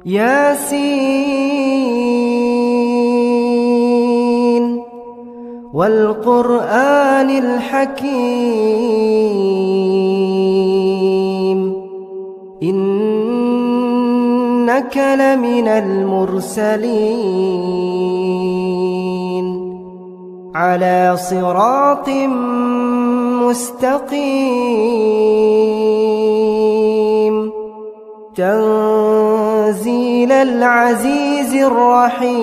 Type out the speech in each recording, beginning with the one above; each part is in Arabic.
ياسين والقرآن الحكيم إنك لمن المرسلين على صراط مستقيم تنزيل العزيز الرحيم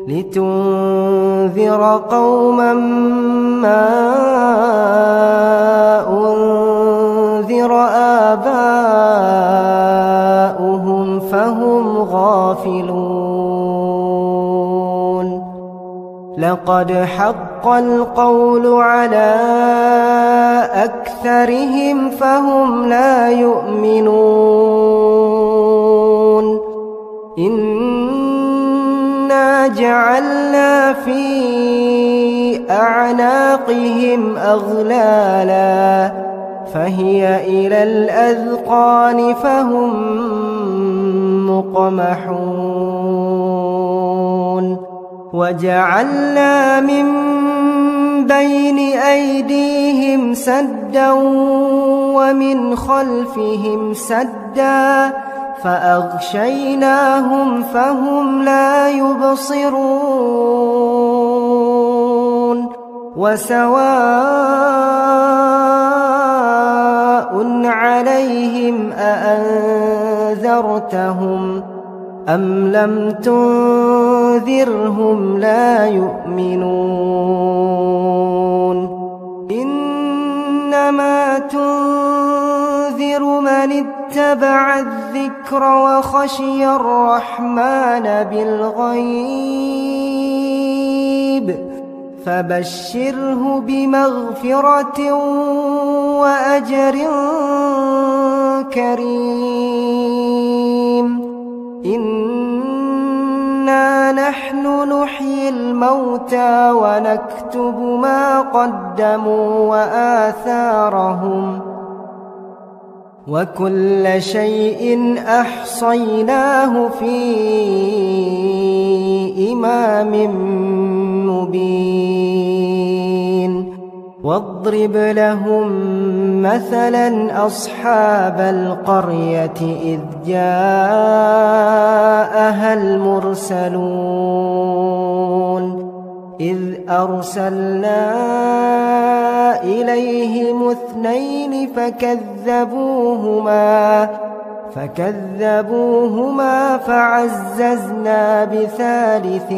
لتنذر قوما ما أنذر آباؤهم فهم غافلون لقد حق القول على أكثرهم فهم لا يؤمنون إنا جعلنا في أعناقهم أغلالا فهي إلى الأذقان فهم مقمحون وجعلنا من بين أيديهم سدا ومن خلفهم سدا فأغشيناهم فهم لا يبصرون وسواء عليهم أأنذرتهم أم لم تنذرهم لا يؤمنون إنما تنذر من اتبع الذكر وخشي الرحمن بالغيب فبشره بمغفرة وأجر كريم إنا نحن نحيي الموتى ونكتب ما قدموا وآثارهم وكل شيء أحصيناه في إمام مبين واضرب لهم مثلا أصحاب القرية إذ جاءها المرسلون إذ أرسلنا إليهم اثنين فكذبوهما فعززنا بثالث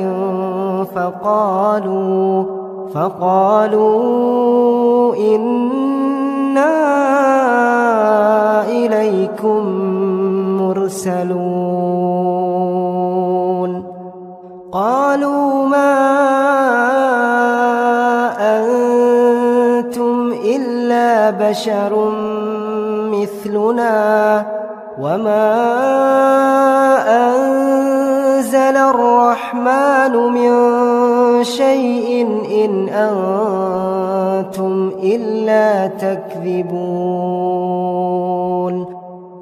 فقالوا إنا إليكم مرسلون قالوا ما أنتم إلا بشر مثلنا وما أنزل الرحمن من شيء إن أنتم إلا تكذبون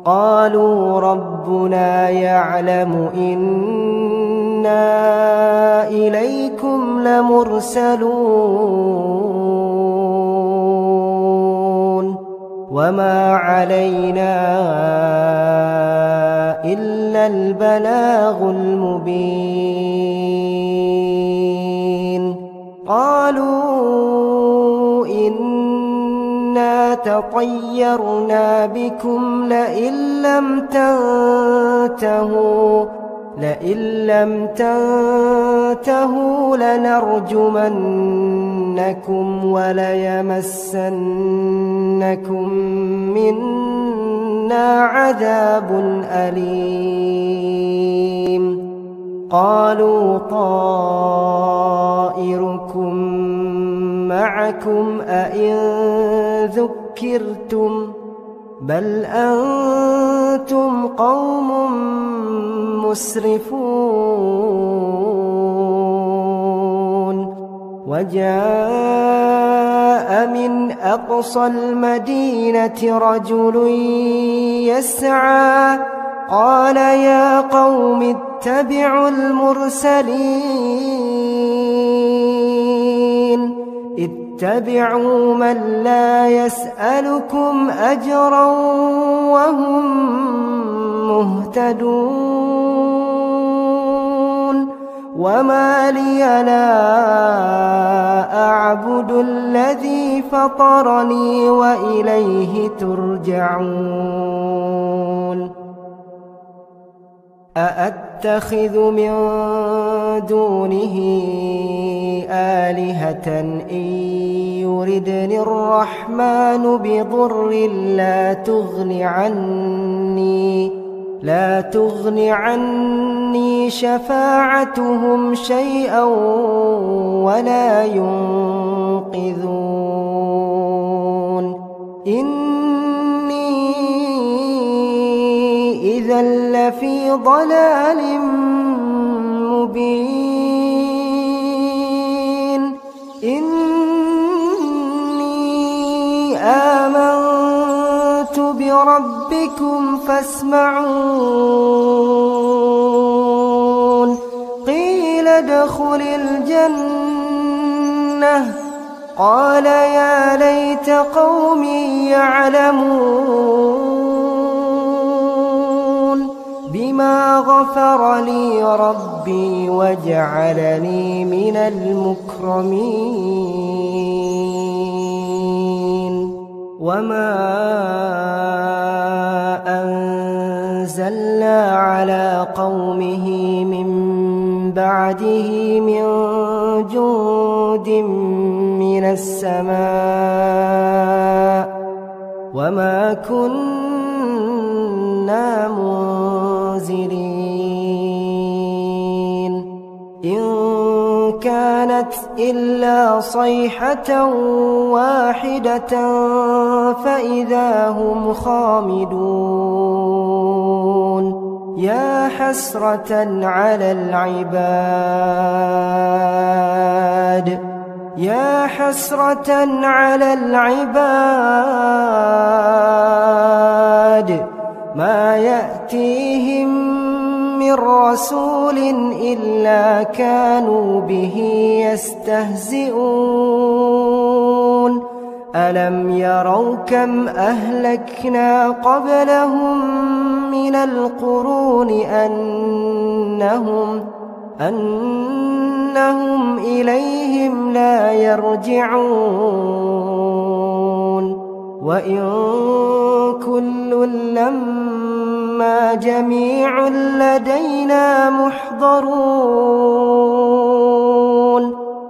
قالوا ربنا يعلم إنا إليكم لمرسلون وما علينا إلا البلاغ المبين قالوا إنا تطيرنا بكم لئن لم تنتهوا لنرجمنكم وليمسنكم منا عذاب أليم قالوا طائركم معكم أئن ذكرتم بل أنتم قوم مسرفون وجاء من أقصى المدينة رجل يسعى قال يا قوم اتبعوا المرسلين اتبعوا من لا يسألكم أجرا وهم مهتدون وما لي لا أعبد الذي فطرني وإليه ترجعون أأتخذ من دونه آلهة إن يردني الرحمن بضر لا تغن عني شفاعتهم شيئا ولا ينقذون إني إذا لفي ضلال مبين إني آمنت بربكم فاسمعون قيل ادخل الجنة قال يا ليت قومي يعلمون بما غفر لي ربي وجعلني من المكرمين وما أنزلنا على قومه من بعده من جند من السماء وما كنا منزلين إن كانت إلا صيحة واحدة فإذا هم خامدون يا حسرة على العباد ما يأتيهم من رسول إلا كانوا به يستهزئون ألم يروا كم أهلكنا قبلهم من القرون أنهم إليهم لا يرجعون وإن كل لما جميع لدينا محضرون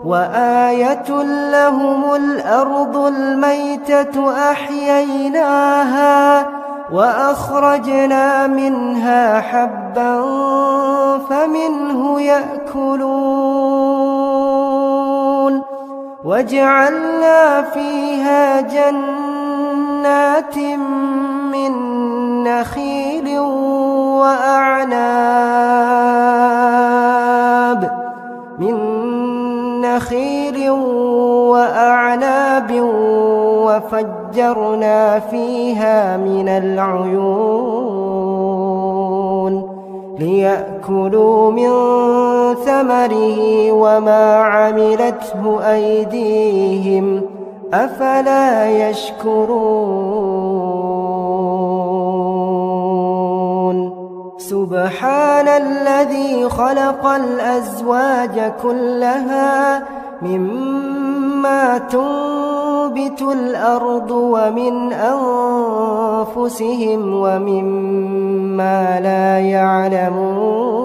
وآية لهم الأرض الميتة أحييناها وأخرجنا منها حبا فمنه يأكلون وجعلنا فيها جنات من نخيل وأعناب وفجرنا فيها من العيون ليأكلوا من ثمره وما عملته أيديهم أفلا يشكرون سبحان الذي خلق الأزواج كلها مما تنبت الأرض ومن أنفسهم ومما لا يعلمون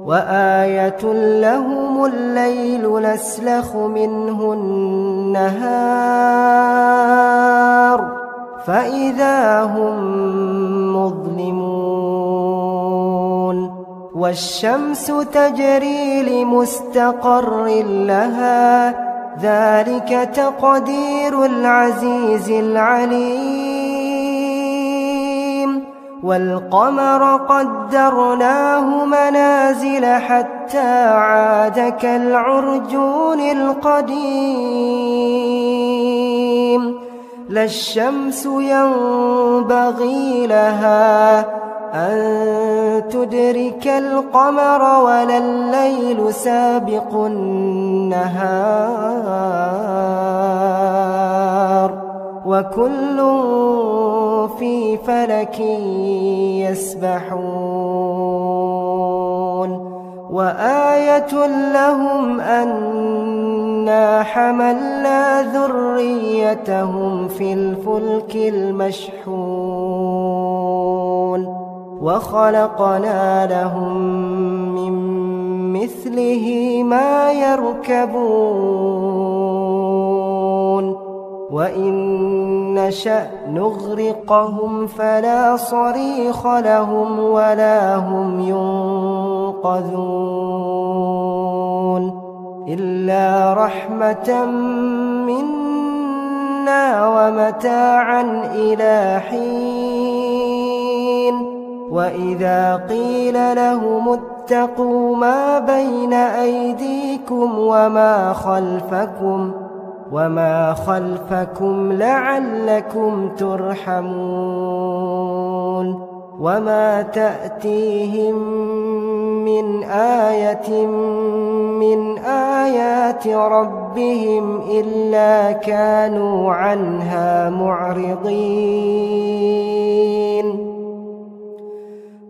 وآية لهم الليل نسلخ منه النهار فإذا هم مظلمون والشمس تجري لمستقر لها ذلك تقدير العزيز العليم والقمر قدرناه منازل حتى عاد كالعرجون القديم لا الشمس ينبغي لها أن تدرك القمر ولا الليل سابق النهار وكل في فلك يسبحون وآية لهم أنا حملنا ذريتهم في الفلك المشحون وخلقنا لهم من مثله ما يركبون وإن نشأ نغرقهم فلا صريخ لهم ولا هم ينقذون إلا رحمة منا ومتاعا إلى حين وإذا قيل لهم اتقوا ما بين أيديكم وما خلفكم لعلكم ترحمون وما تأتيهم من آية من آيات ربهم إلا كانوا عنها معرضين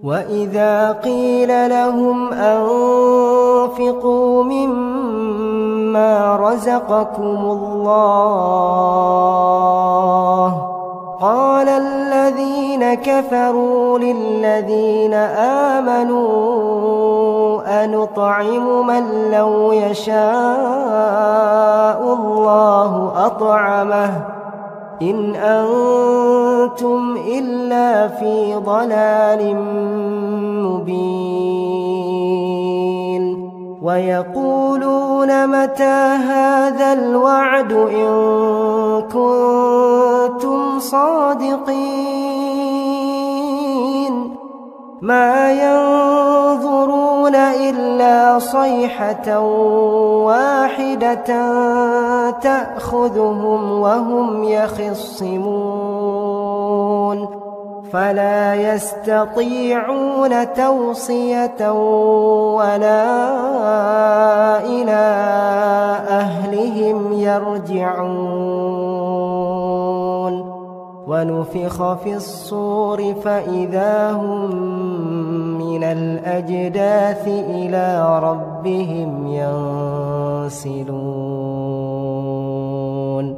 وإذا قيل لهم أنفقوا مما رزقكم الله قال الذين كفروا للذين آمنوا أنطعم من لو يشاء الله أطعمه إن أنتم إلا في ضلال مبين ويقولون متى هذا الوعد إن كنتم صادقين ما ينظرون إلا صيحة واحدة تأخذهم وهم يخصمون فلا يستطيعون توصية ولا إلى أهلهم يرجعون ونفخ في الصور فإذا هم من الأجداث إلى ربهم ينسلون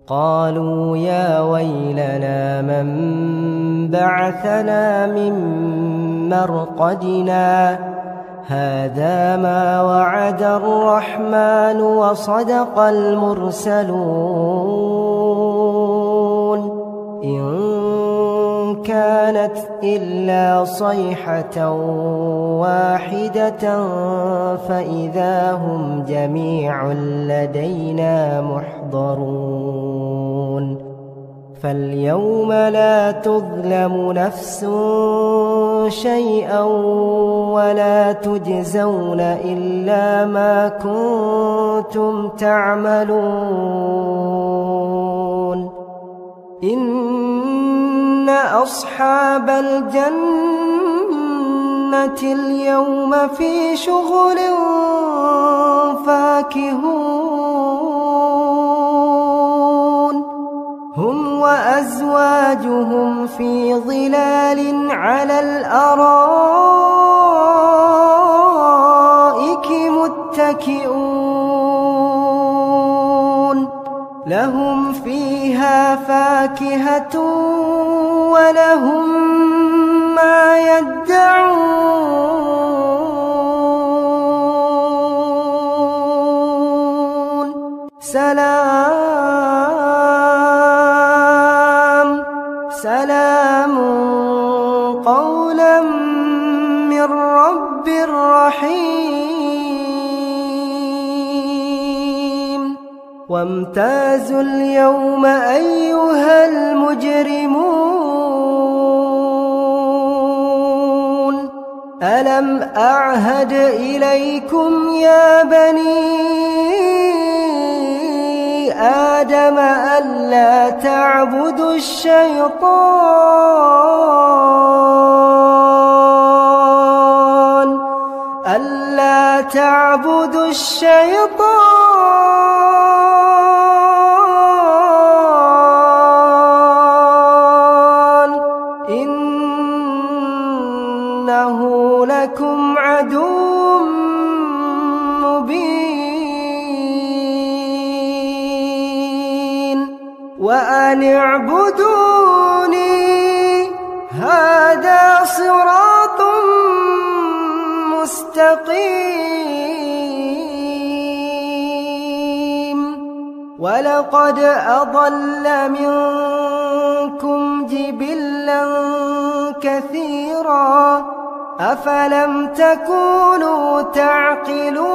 قالوا يا ويلنا من بعثنا من مرقدنا هذا ما وعد الرحمن وصدق المرسلون إن كانت إلا صيحة واحدة فإذا هم جميع لدينا محضرون فاليوم لا تظلم نفس شيئا ولا تجزون إلا ما كنتم تعملون إن أصحاب الجنة اليوم في شغل فاكهون هم وأزواجهم في ظلال على الأرائك متكئون لهم فيها فاكهة ولهم ما يدعون سلام قولا من رب رحيم وامتازوا اليوم أيها المجرمون ألم أعهد إليكم يا بني آدم ألا تعبدوا الشيطان إنه لكم عدو مبين وأن اعبدوني هذا صراط مستقيم ولقد أضل منكم جبلا كثيرا أفلم تكونوا تعقلون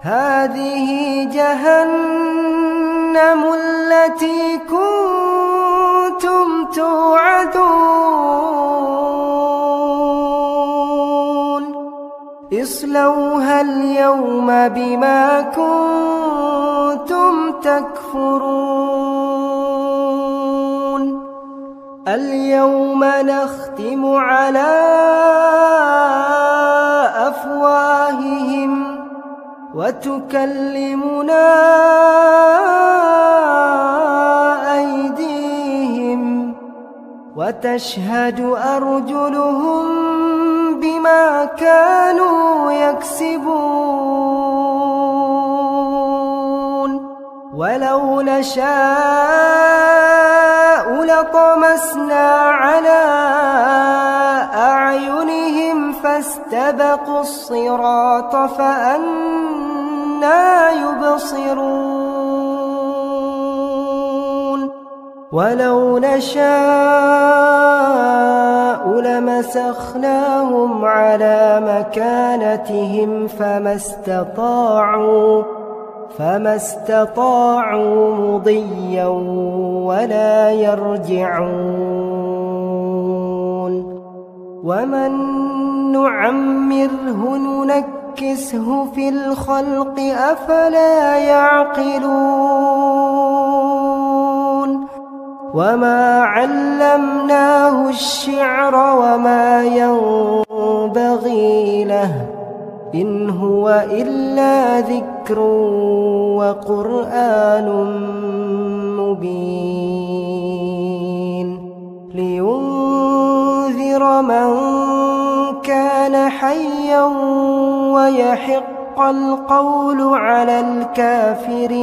هذه جهنم التي كنتم توعدون اصلوها اليوم بما كنتم تكفرون اليوم نختم على أفواههم وتكلمنا أيديهم وتشهد أرجلهم بما كانوا يكسبون ولو نشاء لطمسنا على أعينهم فاستبقوا الصراط فأنى يبصرون ولو نشاء لمسخناهم على مكانتهم فما استطاعوا مضيا ولا يرجعون ومن نعمره ننكسه في الخلق أفلا يعقلون وما علمناه الشعر وما ينبغي له إن هو إلا ذكر وقرآن مبين لينذر من كان حيا ويحق القول على الكافرين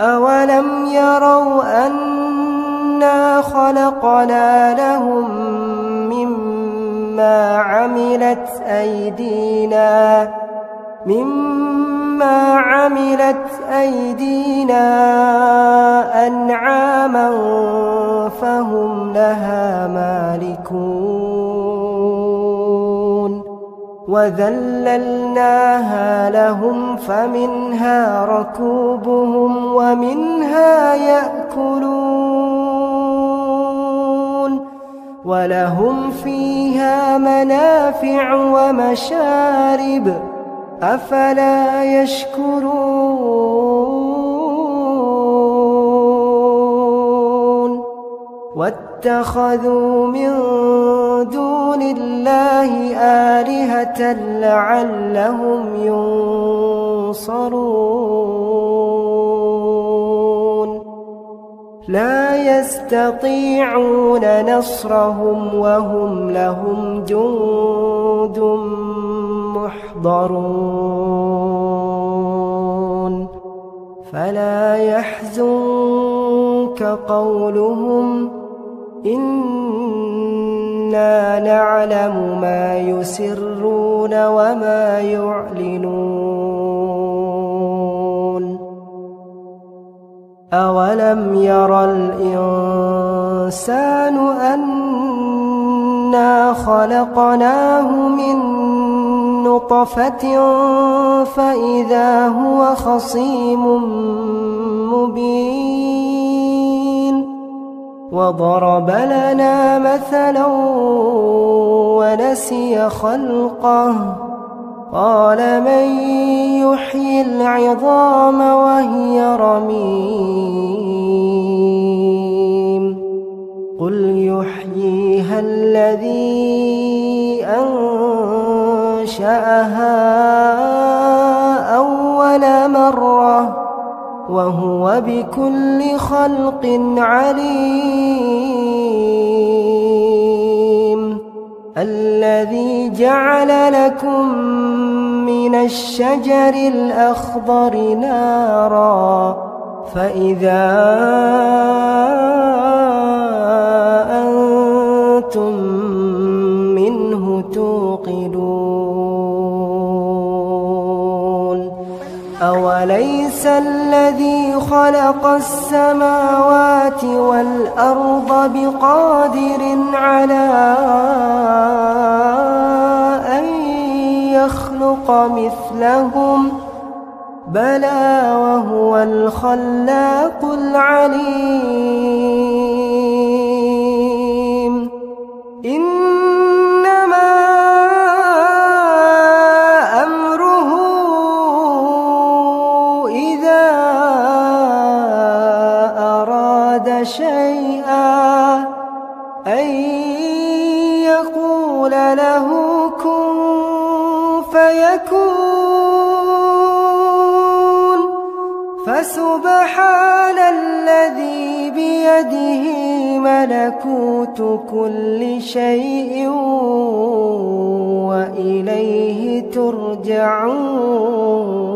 أولم يروا أنا خلقنا لهم مما عملت أيدينا أنعاما فهم لها مالكون وذللناها لهم فمنها ركوبهم ومنها يأكلون ولهم فيها منافع ومشارب أفلا يشكرون واتخذوا من دون الله آلهة لعلهم ينصرون لا يستطيعون نصرهم وهم لهم جند محضرون فلا يحزنك قولهم إنا نعلم ما يسرون وما يعلنون أولم ير الإنسان أنا خلقناه من نطفة فإذا هو خصيم مبين وضرب لنا مثلا ونسي خلقه قال من يحيي العظام وهي رميم قل يحييها الذي أنشأها أول مرة وهو بكل خلق عليم الذي جعل لكم من الشجر الأخضر نارا فإذا أنتم منه توقدون أوليس الذي خلق السماوات والأرض بقادر على أن يخلق مثلهم بلى وهو الخلاق العليم إنما أمره إذا أراد شيئا أن يقول له كن فيكون فسبحان الذي بيده ملكوت كل شيء وإليه ترجعون.